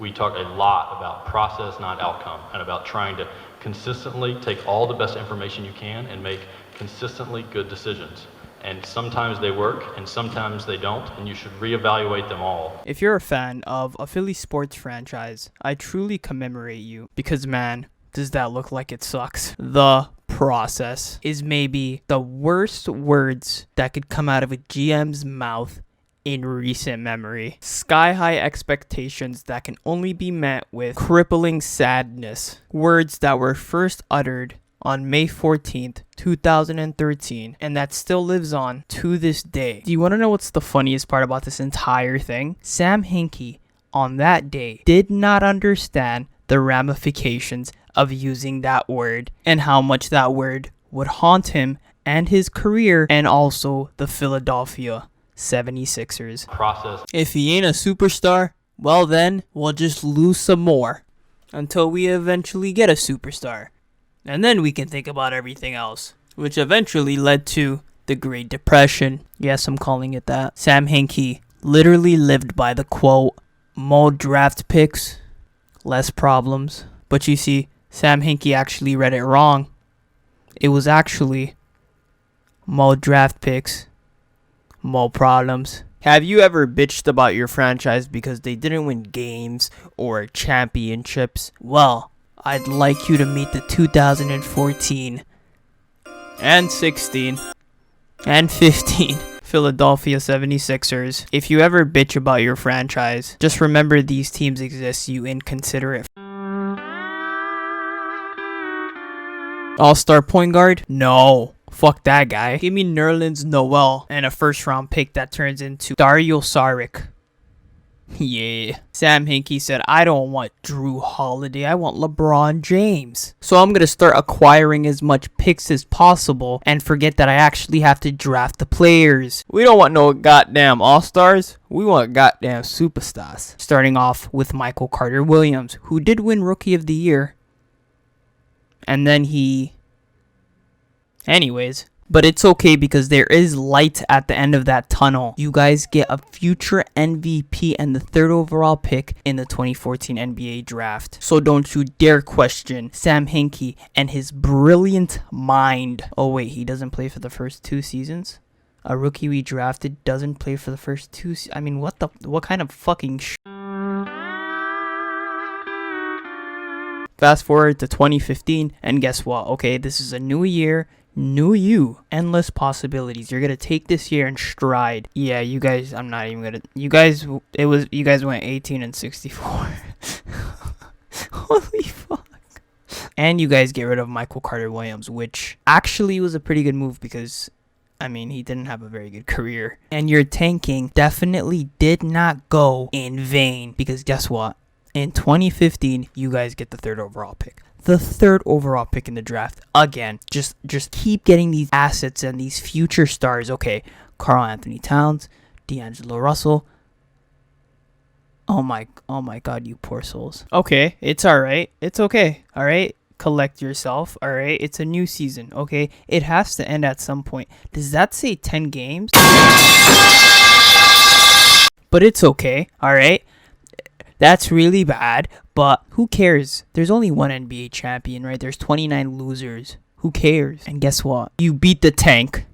We talk a lot about process, not outcome, and about trying to consistently take all the best information you can and make consistently good decisions. And sometimes they work and sometimes they don't, and you should reevaluate them all. If you're a fan of a Philly sports franchise, I truly commemorate you because, man, does that look like it sucks. The process is maybe the worst words that could come out of a GM's mouth in recent memory. Sky-high expectations that can only be met with crippling sadness. Words that were first uttered on May 14th, 2013, and that still lives on to this day. Do you want to know what's the funniest part about this entire thing? Sam Hinkie, on that day, did not understand the ramifications of using that word and how much that word would haunt him and his career and also the Philadelphia 76ers. Process. If he ain't a superstar, well then, we'll just lose some more until we eventually get a superstar. And then we can think about everything else, which eventually led to the Great Depression. Yes, I'm calling it that. Sam Hinkie literally lived by the quote, more draft picks, less problems. But you see, Sam Hinkie actually read it wrong. It was actually more draft picks, more problems. Have you ever bitched about your franchise because they didn't win games or championships? Well, I'd like you to meet the 2014 and 16 and 15 Philadelphia 76ers. If you ever bitch about your franchise, just remember these teams exist, you inconsiderate. All-star point guard? No. Fuck that guy. Give me Nerlens Noel and a first-round pick that turns into Dario Saric. Yeah. Sam Hinkie said, I don't want Drew Holiday. I want LeBron James. So I'm going to start acquiring as much picks as possible and forget that I actually have to draft the players. We don't want no goddamn all-stars. We want goddamn superstars. Starting off with Michael Carter Williams, who did win Rookie of the Year. And then Anyways. But it's okay because there is light at the end of that tunnel. You guys get a future MVP and the 3rd overall pick in the 2014 NBA draft. So don't you dare question Sam Hinkie and his brilliant mind. Oh wait, he doesn't play for the first 2 seasons? A rookie we drafted doesn't play for the first 2 I mean, what kind of fucking Fast forward to 2015 and guess what? Okay, this is a new year. New you. Endless possibilities. You're gonna take this year in stride. Yeah, you guys, I'm not even gonna. You guys went 18 and 64. Holy fuck. And you guys get rid of Michael Carter Williams, which actually was a pretty good move because, I mean, he didn't have a very good career. And your tanking definitely did not go in vain because guess what? In 2015, you guys get the 3rd overall pick. The 3rd overall pick in the draft. Again, just keep getting these assets and these future stars. Okay, Karl Anthony Towns, D'Angelo Russell. Oh my God, you poor souls. Okay, it's all right. It's okay. All right, collect yourself. All right, it's a new season. Okay, it has to end at some point. Does that say 10 games? But it's okay. All right. That's really bad, but who cares? There's only one NBA champion, right? There's 29 losers. Who cares? And guess what? You beat the tank.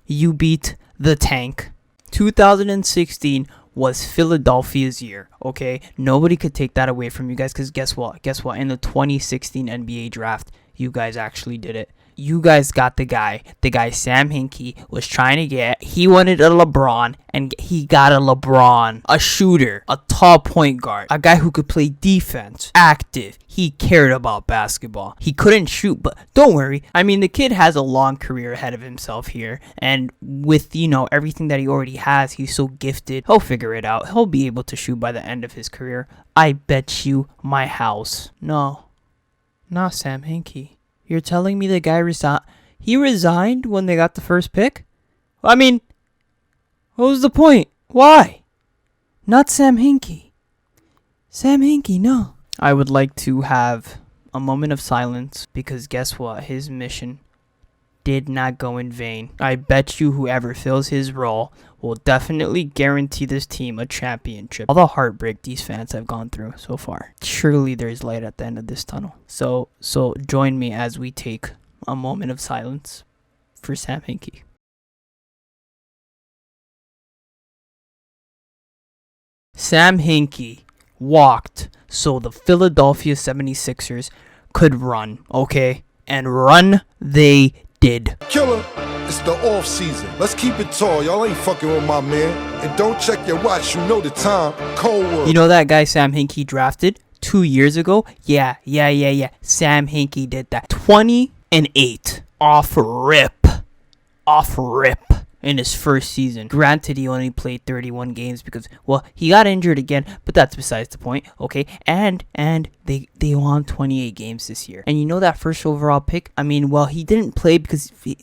You beat the tank. 2016 was Philadelphia's year, okay? Nobody could take that away from you guys because guess what? Guess what? In the 2016 NBA draft, you guys actually did it. You guys got the guy Sam Hinkie was trying to get. He wanted a LeBron, and he got a LeBron. A shooter, a tall point guard, a guy who could play defense, active. He cared about basketball. He couldn't shoot, but don't worry. I mean, the kid has a long career ahead of himself here, and with, everything that he already has, he's so gifted. He'll figure it out. He'll be able to shoot by the end of his career. I bet you my house. No, not Sam Hinkie. You're telling me the guy he resigned when they got the first pick? I mean, what was the point? Why? Not Sam Hinkie. Sam Hinkie, no. I would like to have a moment of silence because guess what? His mission did not go in vain. I bet you whoever fills his role will definitely guarantee this team a championship. All the heartbreak these fans have gone through so far. Surely there's light at the end of this tunnel. So join me as we take a moment of silence for Sam Hinkie. Sam Hinkie walked so the Philadelphia 76ers could run, okay? And run they did. Killer, it's the off season. Let's keep it tall. Y'all ain't fucking with my man. And don't check your watch. You know the time. Cold War. You know that guy Sam Hinkie drafted 2 years ago? Yeah. Sam Hinkie did that. 20-8 off rip in his first season. Granted, he only played 31 games because, well, he got injured again, but that's besides the point, okay? And they won 28 games this year. And you know that first overall pick? I mean, well, he didn't play because, he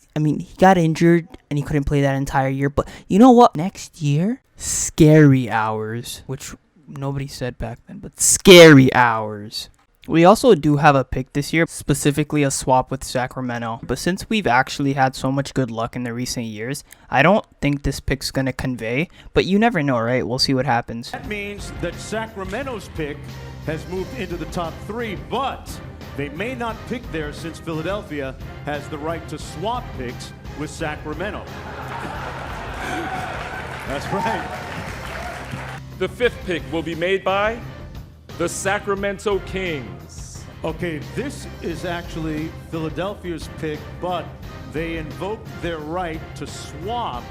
got injured and he couldn't play that entire year. But you know what? Next year, scary hours, which nobody said back then, but scary hours. We also do have a pick this year, specifically a swap with Sacramento. But since we've actually had so much good luck in the recent years, I don't think this pick's going to convey. But you never know, right? We'll see what happens. That means that Sacramento's pick has moved into the top 3, but they may not pick there since Philadelphia has the right to swap picks with Sacramento. That's right. The 5th pick will be made by the Sacramento Kings. Okay, this is actually Philadelphia's pick, but they invoked their right to swap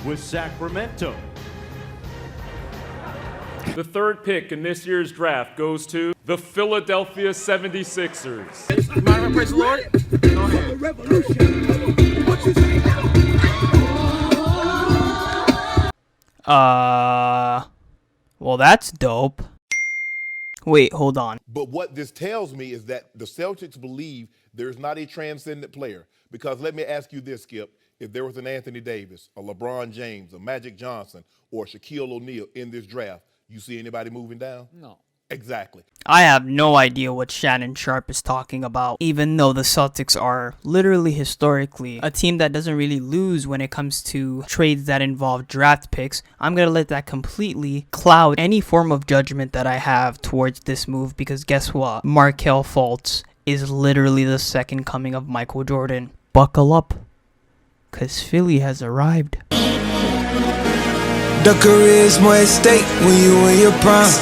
with Sacramento. The 3rd pick in this year's draft goes to the Philadelphia 76ers. You mind if I praise the Lord? Go ahead. Well, that's dope. Wait, hold on. But what this tells me is that the Celtics believe there's not a transcendent player. Because let me ask you this, Skip. If there was an Anthony Davis, a LeBron James, a Magic Johnson, or Shaquille O'Neal in this draft, you see anybody moving down? No. Exactly. I have no idea what Shannon Sharp is talking about, even though the Celtics are literally historically a team that doesn't really lose when it comes to trades that involve draft picks. I'm going to let that completely cloud any form of judgment that I have towards this move because guess what? Markelle Fultz is literally the second coming of Michael Jordan. Buckle up, because Philly has arrived. The career's more at stake when you in your prime.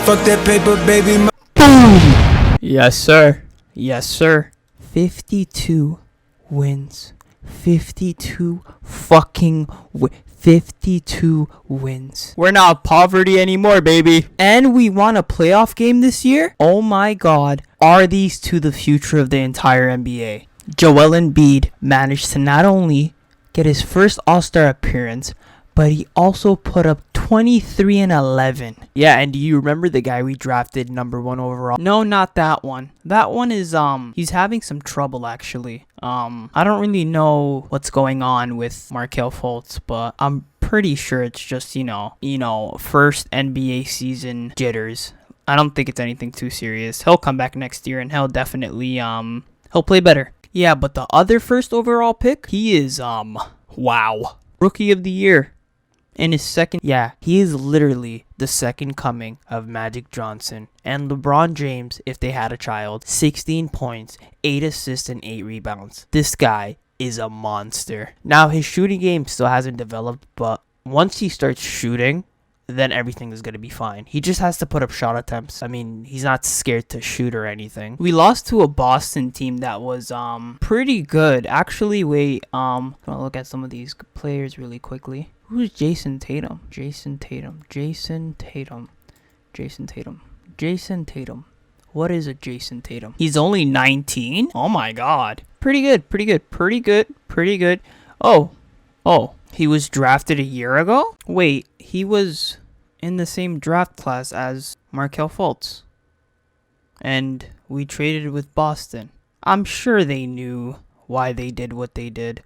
Fuck that paper, baby. Boom! Yes, sir. Yes, sir. 52 wins. 52 fucking 52 wins. We're not poverty anymore, baby. And we won a playoff game this year? Oh my god. Are these two the future of the entire NBA? Joel Embiid managed to not only get his first All-Star appearance, but he also put up 23 and 11. Yeah, and do you remember the guy we drafted number 1 overall? No, not that one. That one is, he's having some trouble, actually. I don't really know what's going on with Markelle Fultz, but I'm pretty sure it's just, you know, first NBA season jitters. I don't think it's anything too serious. He'll come back next year, and he'll definitely, he'll play better. Yeah, but the other first overall pick, he is, wow. Rookie of the year. In his second, he is literally the second coming of Magic Johnson and LeBron James if they had a child. 16 points, 8 assists, and 8 rebounds. This guy is a monster. Now, his shooting game still hasn't developed, but once he starts shooting, then everything is going to be fine. He just has to put up shot attempts. I mean, he's not scared to shoot or anything. We lost to a Boston team that was pretty good. Actually, wait, I'm going to look at some of these players really quickly. Who's Jason Tatum? Jason Tatum. What is a Jason Tatum? He's only 19? Oh my god. Pretty good. Oh. He was drafted a year ago? Wait, he was in the same draft class as Markelle Fultz. And we traded with Boston. I'm sure they knew why they did what they did.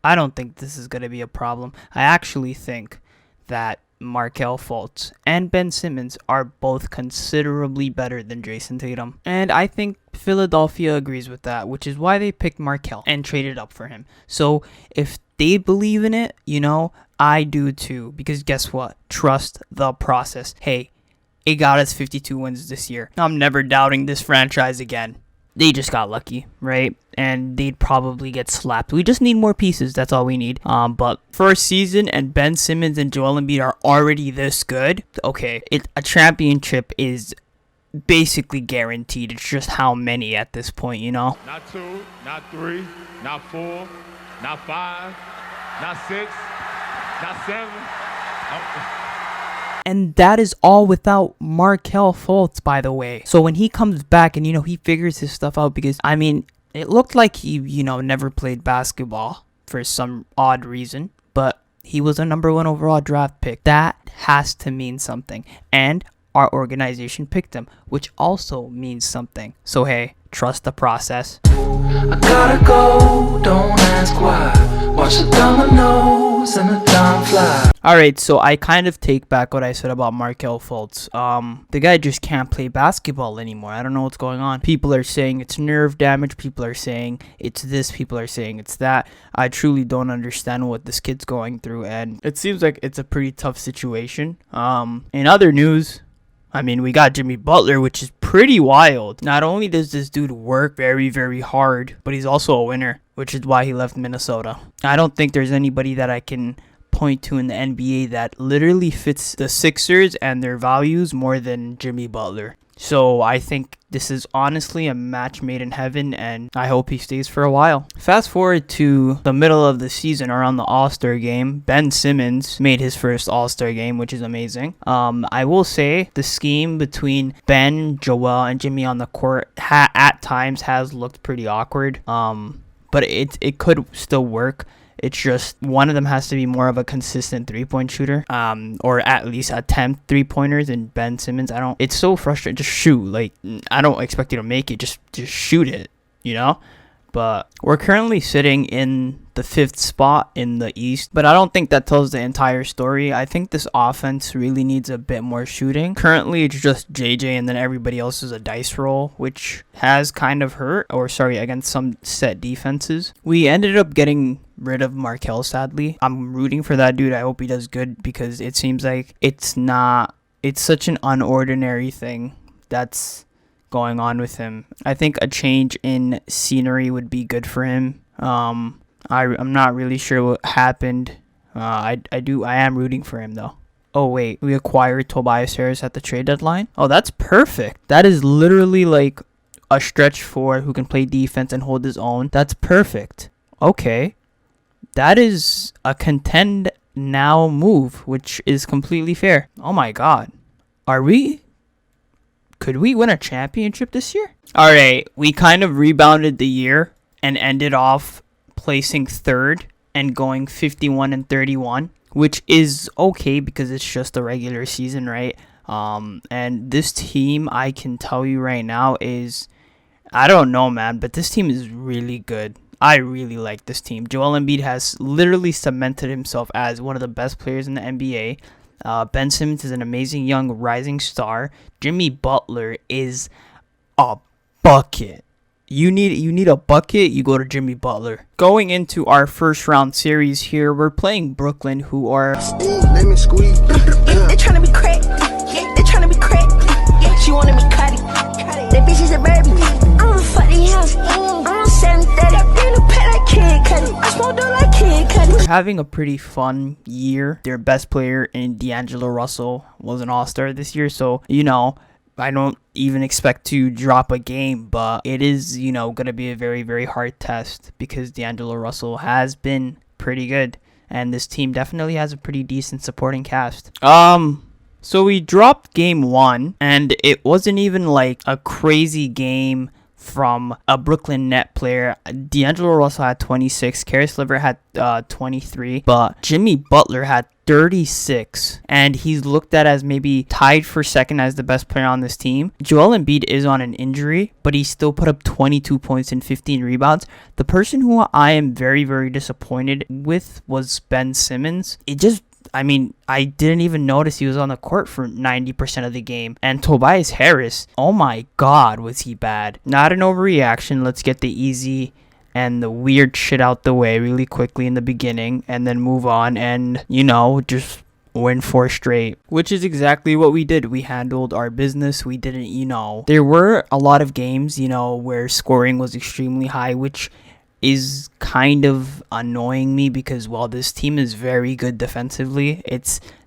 I don't think this is going to be a problem. I actually think that Markelle Fultz and Ben Simmons are both considerably better than Jason Tatum. And I think Philadelphia agrees with that, which is why they picked Markelle and traded up for him. So if they believe in it, I do too. Because guess what? Trust the process. Hey, it got us 52 wins this year. I'm never doubting this franchise again. They just got lucky, right? And they'd probably get slapped. We just need more pieces. That's all we need. But first season and Ben Simmons and Joel Embiid are already this good. Okay, a championship is basically guaranteed. It's just how many at this point, Not 2, not 3, not 4, not 5, not 6, not 7. And that is all without Markelle Fultz, by the way. So when he comes back and, he figures his stuff out, because, it looked like he, never played basketball for some odd reason, but he was a number 1 overall draft pick. That has to mean something. And our organization picked him, which also means something. So, hey, trust the process. I gotta go, don't ask why. Watch the dominoes and the time fly. Alright, so I kind of take back what I said about Markelle Fultz. The guy just can't play basketball anymore. I don't know what's going on. People are saying it's nerve damage. People are saying it's this. People are saying it's that. I truly don't understand what this kid's going through, and it seems like it's a pretty tough situation. In other news, we got Jimmy Butler, which is pretty wild. Not only does this dude work very, very hard, but he's also a winner, which is why he left Minnesota. I don't think there's anybody that I can point to in the NBA that literally fits the Sixers and their values more than Jimmy Butler. So I think this is honestly a match made in heaven, and I hope he stays for a while. Fast forward to the middle of the season, around the All-Star game. Ben Simmons made his first All-Star game, which is amazing. I will say the scheme between Ben, Joel, and Jimmy on the court at times has looked pretty awkward. But it could still work. It's just one of them has to be more of a consistent three-point shooter, or at least attempt three-pointers. And Ben Simmons, it's so frustrating. Just shoot. Like, I don't expect you to make it. Just shoot it, But we're currently sitting in the 5th spot in the East, but I don't think that tells the entire story. I think this offense really needs a bit more shooting. Currently, it's just JJ, and then everybody else is a dice roll, which has kind of hurt, against some set defenses. We ended up getting rid of Markelle, sadly. I'm rooting for that dude. I hope he does good, because it seems like it's such an unordinary thing that's going on with him. I think a change in scenery would be good for him. I'm not really sure what happened. I am rooting for him though. Oh wait, we acquired Tobias Harris at the trade deadline. Oh, that's perfect. That is literally like a stretch forward who can play defense and hold his own. That's perfect. Okay, that is a contend now move, which is completely fair. Oh my god, could we win a championship this year? All right, we kind of rebounded the year and ended off placing 3rd and going 51-31, which is okay because it's just a regular season, right? And this team, I can tell you right now, I don't know, man, but this team is really good. I really like this team. Joel Embiid has literally cemented himself as one of the best players in the NBA. Ben Simmons is an amazing young rising star. Jimmy Butler is a bucket. You need a bucket, you go to Jimmy Butler. Going into our first round series here, we're playing Brooklyn, who are... Let me squeeze. They tryna be cracked. They tryna be cracked. She wanted me cutty. That bitch is a baby. I'm a fucking house. I'm 730. In a pet like Kid Cudi. I smoke dope like Kid Cudi. Having a pretty fun year. Their best player in D'Angelo Russell was an all-star this year, so, I don't even expect to drop a game, but it is, going to be a very, very hard test because D'Angelo Russell has been pretty good, and this team definitely has a pretty decent supporting cast. So we dropped game 1, and it wasn't even like a crazy game from a Brooklyn net player. D'Angelo Russell had 26, Karis LeVert had 23, but Jimmy Butler had 36, and he's looked at as maybe tied for second as the best player on this team. Joel Embiid is on an injury, but he still put up 22 points and 15 rebounds. The person who I am very, very disappointed with was Ben Simmons. I mean, I didn't even notice he was on the court for 90% of the game. And Tobias Harris, oh my god, was he bad. Not an overreaction. Let's get the easy and the weird shit out the way really quickly in the beginning and then move on and, just win 4 straight, which is exactly what we did. We handled our business. We didn't, there were a lot of games, where scoring was extremely high, which is kind of annoying me because while this team is very good defensively,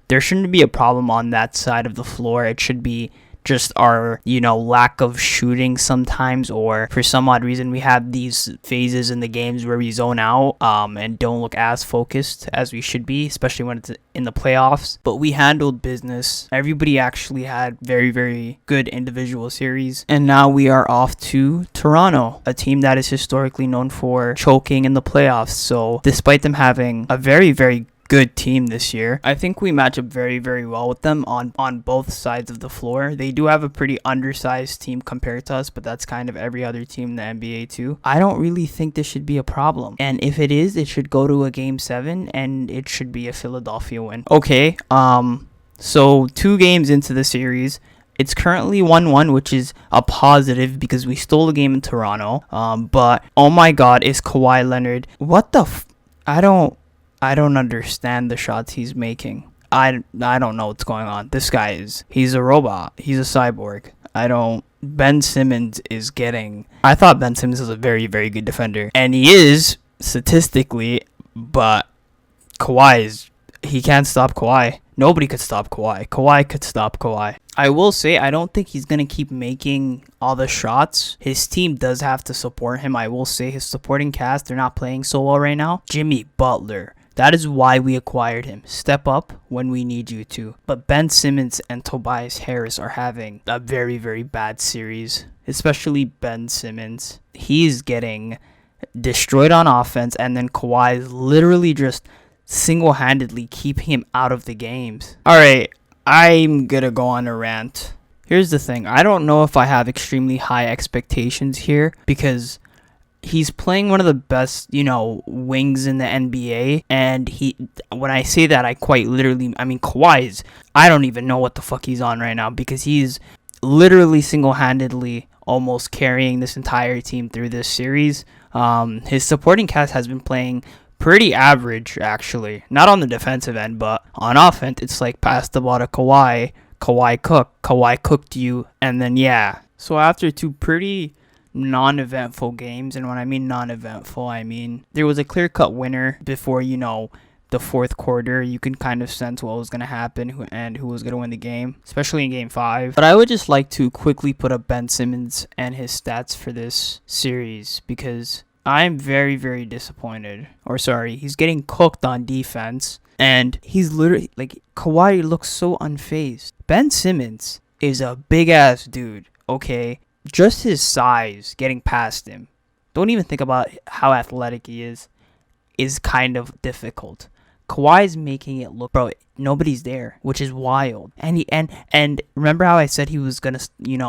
there shouldn't be a problem on that side of the floor. It should be just our, lack of shooting sometimes, or for some odd reason we have these phases in the games where we zone out and don't look as focused as we should be, especially when it's in the playoffs. But we handled business. Everybody actually had very, very good individual series. And now we are off to Toronto, a team that is historically known for choking in the playoffs. So despite them having a very, very good team this year, I think we match up very, very well with them on both sides of the floor. They do have a pretty undersized team compared to us, but that's kind of every other team in the NBA too. I don't really think this should be a problem. And if it is, it should go to a game 7 and it should be a Philadelphia win. Okay, so 2 games into the series, it's currently 1-1, which is a positive because we stole a game in Toronto. But oh my god, is Kawhi Leonard, what the I don't understand the shots he's making. I don't know what's going on. This guy he's a robot. He's a cyborg. Ben Simmons is I thought Ben Simmons was a very, very good defender. And he is, statistically, but he can't stop Kawhi. Nobody could stop Kawhi. Kawhi could stop Kawhi. I will say, I don't think he's going to keep making all the shots. His team does have to support him. I will say his supporting cast, they're not playing so well right now. Jimmy Butler. That is why we acquired him. Step up when we need you to. But Ben Simmons and Tobias Harris are having a very, very bad series. Especially Ben Simmons. He's getting destroyed on offense. And then Kawhi is literally just single-handedly keeping him out of the games. Alright, I'm gonna go on a rant. Here's the thing. I don't know if I have extremely high expectations here because he's playing one of the best, wings in the NBA. And when I say that, I quite literally, Kawhi I don't even know what the fuck he's on right now because he's literally single-handedly almost carrying this entire team through this series. His supporting cast has been playing pretty average, actually. Not on the defensive end, but on offense, it's like pass the ball to Kawhi. Kawhi cooked you, and then yeah. So after 2 pretty non-eventful games, and when I mean non-eventful, I mean there was a clear-cut winner before, the 4th quarter. You can kind of sense what was going to happen and who was going to win the game, especially in Game 5. But I would just like to quickly put up Ben Simmons and his stats for this series because I'm very, very disappointed. He's getting cooked on defense. And he's literally, Kawhi looks so unfazed. Ben Simmons is a big-ass dude, okay? Just his size getting past him. Don't even think about how athletic he is kind of difficult. Kawhi's making it look, bro, nobody's there, which is wild. And remember how I said he was gonna,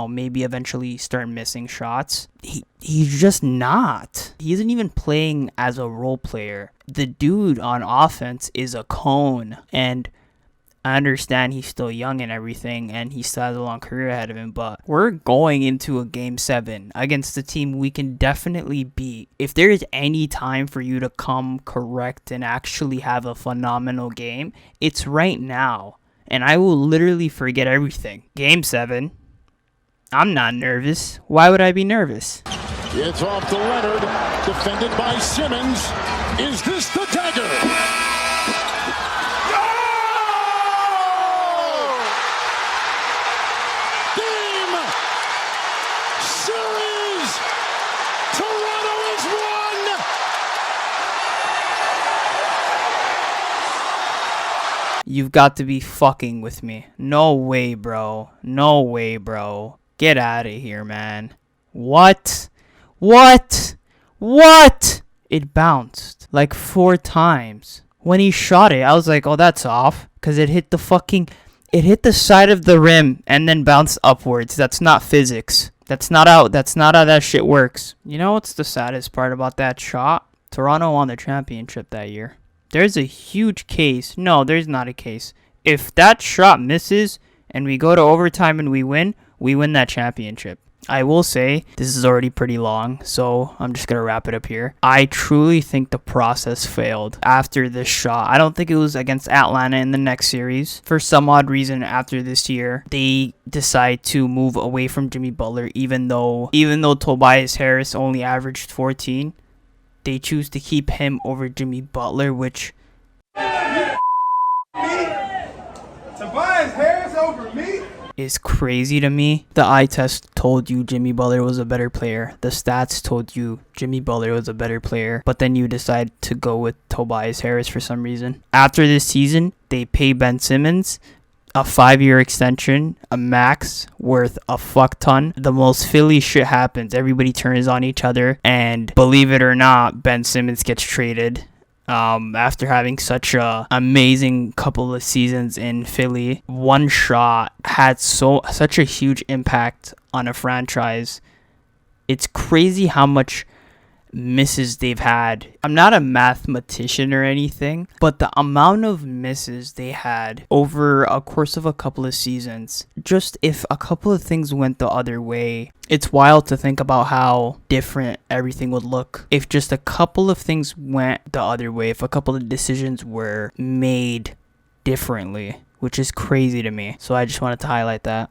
maybe eventually start missing shots? He's just not. He isn't even playing as a role player. The dude on offense is a cone, and I understand he's still young and everything, and he still has a long career ahead of him, but we're going into a Game 7 against a team we can definitely beat. If there is any time for you to come correct and actually have a phenomenal game, it's right now. And I will literally forget everything. Game 7. I'm not nervous. Why would I be nervous? It's off to Leonard, defended by Simmons. Is this the dagger? You've got to be fucking with me. No way, bro. No way, bro. Get out of here, man. What? It bounced like 4 times. When he shot it, I was like, oh, that's off. Because it hit the side of the rim and then bounced upwards. That's not physics. That's not how that shit works. You know what's the saddest part about that shot? Toronto won the championship that year. there's a huge case. No, there's not a case. If that shot misses and we go to overtime and we win that championship. I will say, this is already pretty long, so I'm just going to wrap it up here. I truly think the process failed after this shot. I don't think it was against Atlanta in the next series. For some odd reason, after this year, they decide to move away from Jimmy Butler, even though Tobias Harris only averaged 14. They choose to keep him over Jimmy Butler, which... Tobias Harris over me? Is crazy to me. The eye test told you Jimmy Butler was a better player. The stats told you Jimmy Butler was a better player. But then you decide to go with Tobias Harris for some reason. After this season, they pay Ben Simmons a 5-year extension, a max worth a fuck ton. The most Philly shit happens. Everybody turns on each other. And believe it or not, Ben Simmons gets traded. After having such a amazing couple of seasons in Philly. One shot had such a huge impact on a franchise. It's crazy how much misses they've had. I'm not a mathematician or anything, but the amount of misses they had over a course of a couple of seasons, just if a couple of things went the other way, it's wild to think about how different everything would look if just a couple of things went the other way, if a couple of decisions were made differently, which is crazy to me. So I just wanted to highlight that.